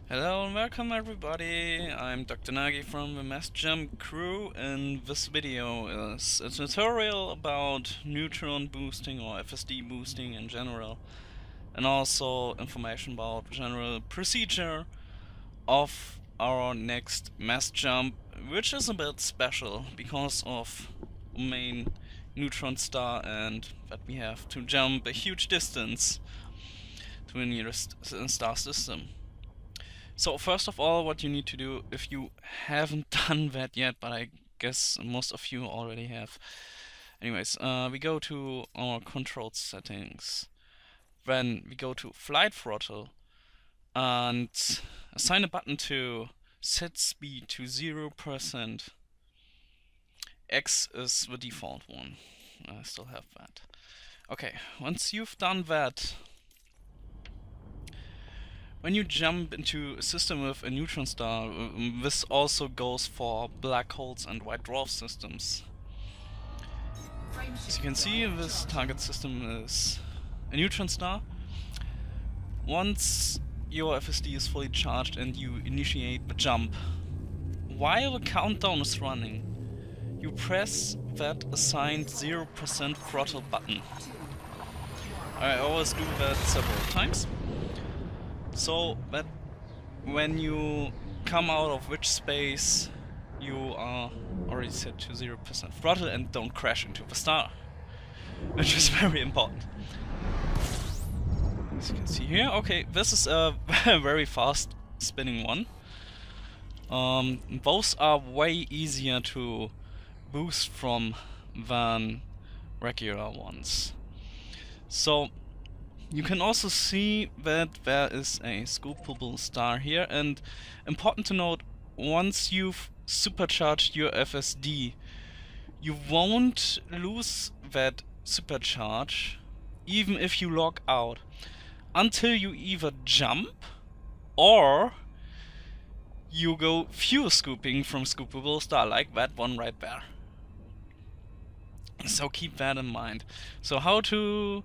Hello and welcome everybody, I'm Dr. Nagi from the Mass Jump crew, and this video is a tutorial about neutron boosting or FSD boosting in general, and also information about general procedure of our next mass jump, which is a bit special because of main neutron star and that we have to jump a huge distance to the nearest star system. So first of all, what you need to do, if you haven't done that yet, but I guess most of you already have. Anyways, we go to our control settings. Then we go to flight throttle and assign a button to set speed to 0%. X is the default one. I still have that. Okay, once you've done that, when you jump into a system with a neutron star, this also goes for black holes and white dwarf systems. As you can see, this target system is a neutron star. Once your FSD is fully charged and you initiate the jump, while the countdown is running, you press that assigned 0% throttle button. I always do that several times, so that when you come out of which space you are already set to 0% throttle and don't crash into the star, which is very important. As you can see here, okay, this is a very fast spinning one. Those are way easier to boost from than regular ones. So you can also see that there is a scoopable star here, and important to note, once you've supercharged your FSD, you won't lose that supercharge even if you log out until you either jump or you go fuel scooping from scoopable star, like that one right there. So keep that in mind. So how to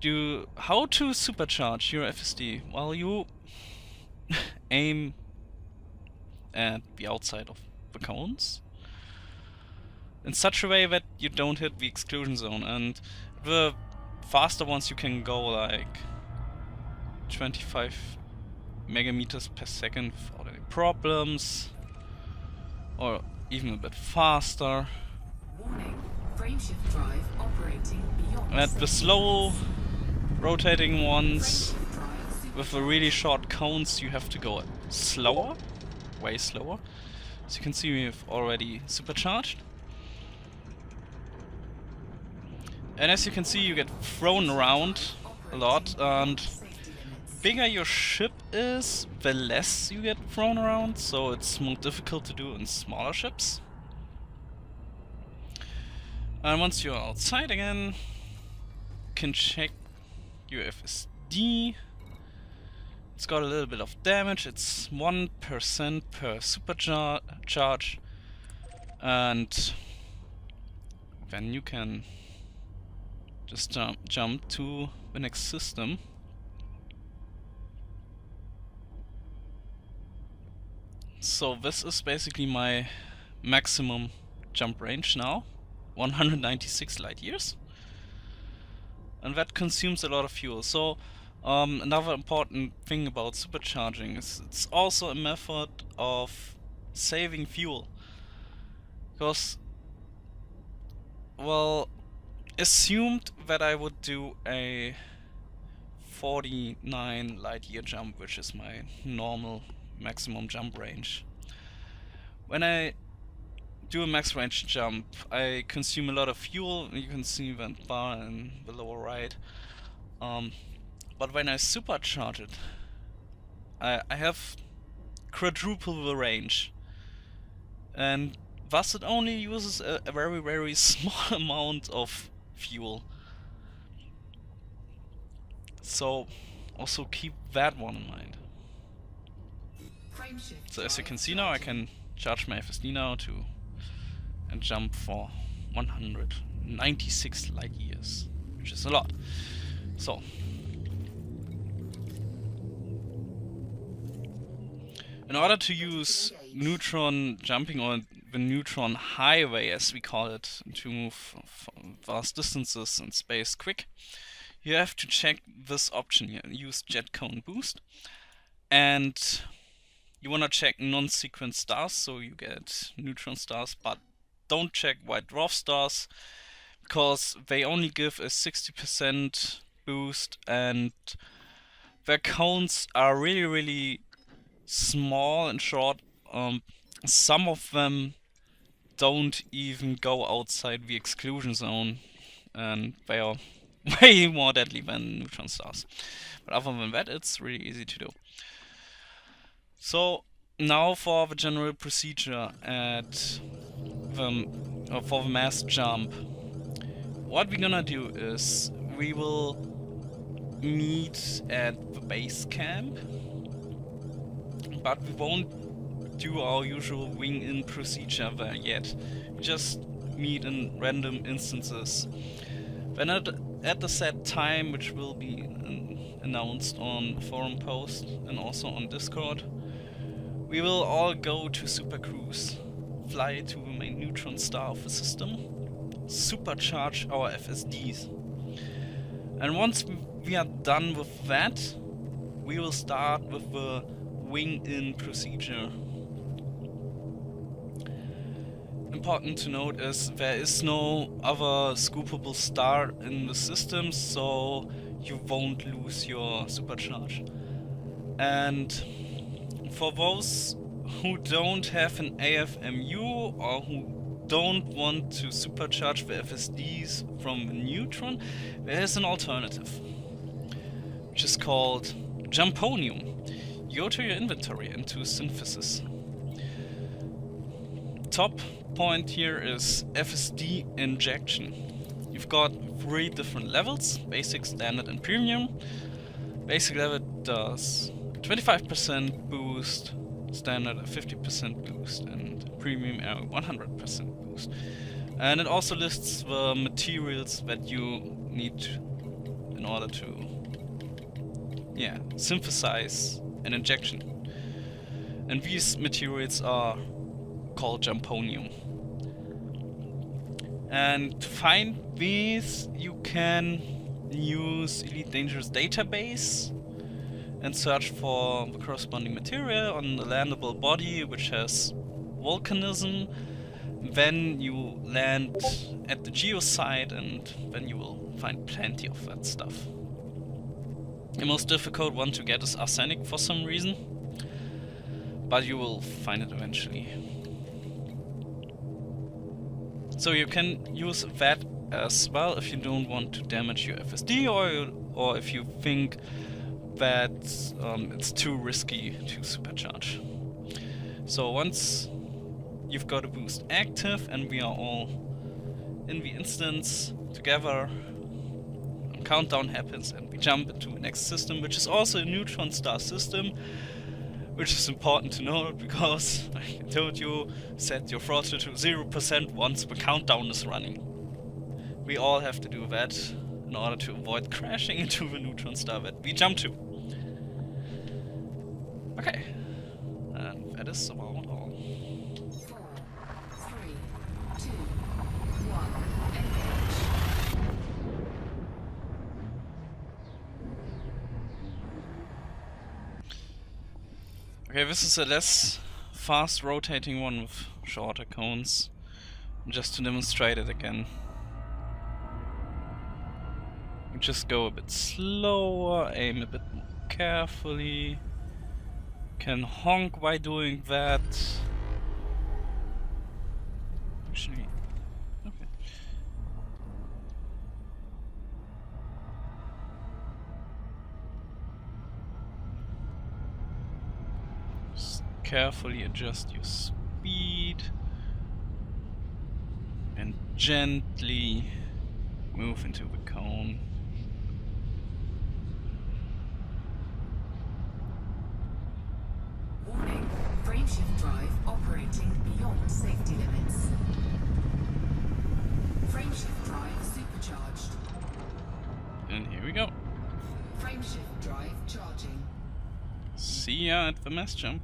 supercharge your FSD? Well, you aim at the outside of the cones in such a way that you don't hit the exclusion zone, and the faster ones you can go like 25 megameters per second without any problems, or even a bit faster. Warning, frameshift drive operating beyond At the slow rotating ones with the really short cones, you have to go slower, way slower. As you can see, we've already supercharged. And as you can see, you get thrown around a lot, and bigger your ship is, the less you get thrown around, so it's more difficult to do in smaller ships. And once you're outside again, you can check your FSD. It's got a little bit of damage, it's 1% per supercharge, and then you can just jump to the next system. So this is basically my maximum jump range now, 196 light years, and that consumes a lot of fuel. So another important thing about supercharging is it's also a method of saving fuel, because, well, assumed that I would do a 49 light year jump, which is my normal maximum jump range. When I do a max range jump, I consume a lot of fuel. You can see that bar in the lower right. But when I supercharge it, I have quadruple the range, and thus it only uses a very, very small amount of fuel. So also keep that one in mind. So as you can see now, I can charge my FSD now and jump for 196 light years, which is a lot. So In order to use neutron jumping, or the neutron highway as we call it, to move vast distances in space quick, you have to check this option here, use jet cone boost. And you want to check non-sequence stars, so you get neutron stars, but don't check white dwarf stars, because they only give a 60% boost and their cones are really small and short. Some of them don't even go outside the exclusion zone, and they are way more deadly than neutron stars. But other than that, it's really easy to do. So now for the general procedure at for the mass jump. What we're gonna do is we will meet at the base camp, but we won't do our usual wing-in procedure there yet. We just meet in random instances. Then at the set time, which will be announced on the forum post and also on Discord, we will all go to Super Cruise, fly to the main neutron star of the system, supercharge our FSDs. And once we are done with that, we will start with the wing-in procedure. Important to note is there is no other scoopable star in the system, so you won't lose your supercharge. And for those who don't have an AFMU or who don't want to supercharge the FSDs from the neutron, there is an alternative, which is called Jumponium. You go to your inventory into synthesis. Top point here is FSD injection. You've got 3 different levels: basic, standard and premium. Basic level does 25% boost, standard a 50% boost, and premium a 100% boost. And it also lists the materials that you need in order to synthesize an injection. And these materials are called Jumponium. And to find these, you can use Elite Dangerous database and search for the corresponding material on the landable body, which has volcanism. Then you land at the geosite, and then you will find plenty of that stuff. The most difficult one to get is arsenic for some reason, but you will find it eventually. So you can use that as well if you don't want to damage your FSD, or if you think that it's too risky to supercharge. So once you've got a boost active and we are all in the instance together, a countdown happens and we jump into the next system, which is also a neutron star system, which is important to note because I told you, set your throttle to 0% once the countdown is running. We all have to do that in order to avoid crashing into the neutron star that we jump to. Okay, and that is about all. 4, 3, 2, 1, engage. Okay, this is a less fast rotating one with shorter cones, just to demonstrate it again. Just go a bit slower, aim a bit more carefully. Can honk by doing that. Actually, okay. Just carefully adjust your speed and gently move into the cone. Warning, frameshift drive operating beyond safety limits. Frameshift drive supercharged. And here we go. Frameshift drive charging. See ya at the mass jump.